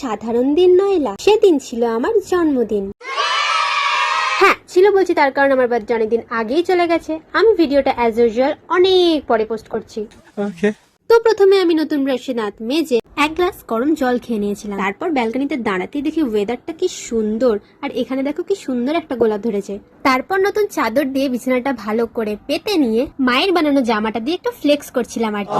সাধারণ দিন নয়লা, সেদিন ছিল আমার জন্মদিন। হ্যাঁ ছিল বলছি তার কারণ আমার জন্মদিন আগেই চলে গেছে। আমি ভিডিওটা অ্যাজ ইউজুয়াল অনেক পরে পোস্ট করছি। তো প্রথমে আমি নতুন ব্রাশে দাঁত মেজে এক গ্লাস গরম জল খেয়ে নিয়েছিলাম। তারপর ব্যালকনিতে দাঁড়াতেই দেখি ওয়েদারটা কি সুন্দর, আর এখানে দেখো কি সুন্দর একটা গোলাপ ধরেছে। তারপর নতুন চাদর দিয়ে বিছানাটা ভালো করে পেতে নিয়ে মায়ের বানানো জামাটা দিয়ে একটু ফ্লেক্স করছিলাম আর কি।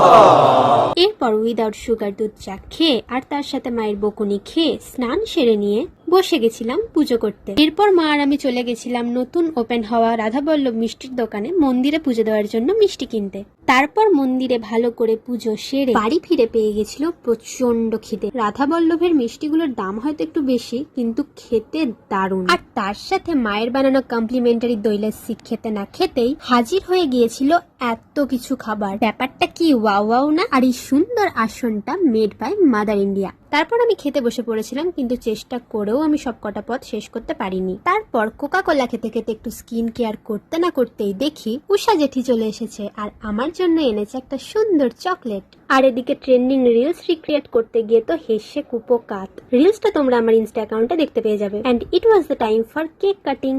এরপর উইদাউট সুগার দুধ চা খেয়ে আর তার সাথে মায়ের বকুনি খেয়ে স্নান সেরে নিয়ে বসে গেছিলাম পুজো করতে। এরপর মা আর আমি চলে গেছিলাম নতুন ওপেন হওয়া রাধাবল্লভ মিষ্টির দোকানে মন্দিরে পুজো দেওয়ার জন্য মিষ্টি কিনতে। তারপর মন্দিরে ভালো করে পুজো সেরে বাড়ি ফিরে পেয়ে গেছিল প্রচন্ড খিদে। রাধাবল্লভের মিষ্টিগুলোর দাম হয়তো একটু বেশি, কিন্তু খেতে দারুণ। আর তার সাথে মায়ের বানানো কমপ্লিমেন্টারি দই লাস্সি খেতে না খেতেই হাজির হয়ে গিয়েছিল এত কিছু খাবার। ব্যাপারটা কি ওয়াও ওয়াও না? আর এই সুন্দর আসনটা মেড বাই মাদার ইন্ডিয়া। তারপর আমি খেতে বসে পড়েছিলাম, কিন্তু চেষ্টা করেও আমি সব কটা পথ শেষ করতে পারিনি। তারপর কোকা কোলা খেতে খেতে একটু স্কিন কেয়ার করতে না করতেই দেখি উষা জেঠি চলে এসেছে আর আমার জন্য এনেছে একটা সুন্দর চকলেট। আর এদিকে ট্রেন্ডিং রিলস রিক্রিয়েট করতে গিয়ে তো হেসে কুপোকাত। রিলসটা তোমরা আমার ইনস্টা অ্যাকাউন্টে দেখতে পেয়ে যাবে। And it was the time for cake cutting.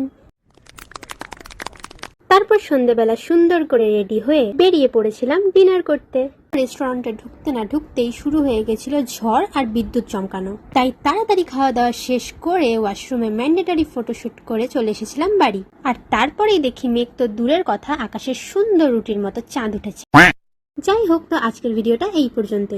তারপর সন্ধ্যেবেলা সুন্দর করে রেডি হয়ে বেরিয়ে পড়েছিলাম ডিনার করতে। রেস্টুরেন্টে ঢুকতে না ঢুকতেই শুরু হয়ে গেছিল ঝড় আর বিদ্যুৎ চমকানো। তাই তাড়াতাড়ি খাওয়া দাওয়া শেষ করে ওয়াশরুমে ম্যান্ডেটরি ফটোশুট করে চলে এসেছিলাম বাড়ি। আর তারপরেই দেখি মেঘ তো দূরের কথা, আকাশের সুন্দর রুটির মতো চাঁদ উঠেছে। যাই হোক, তো আজকের ভিডিওটা এই পর্যন্ত।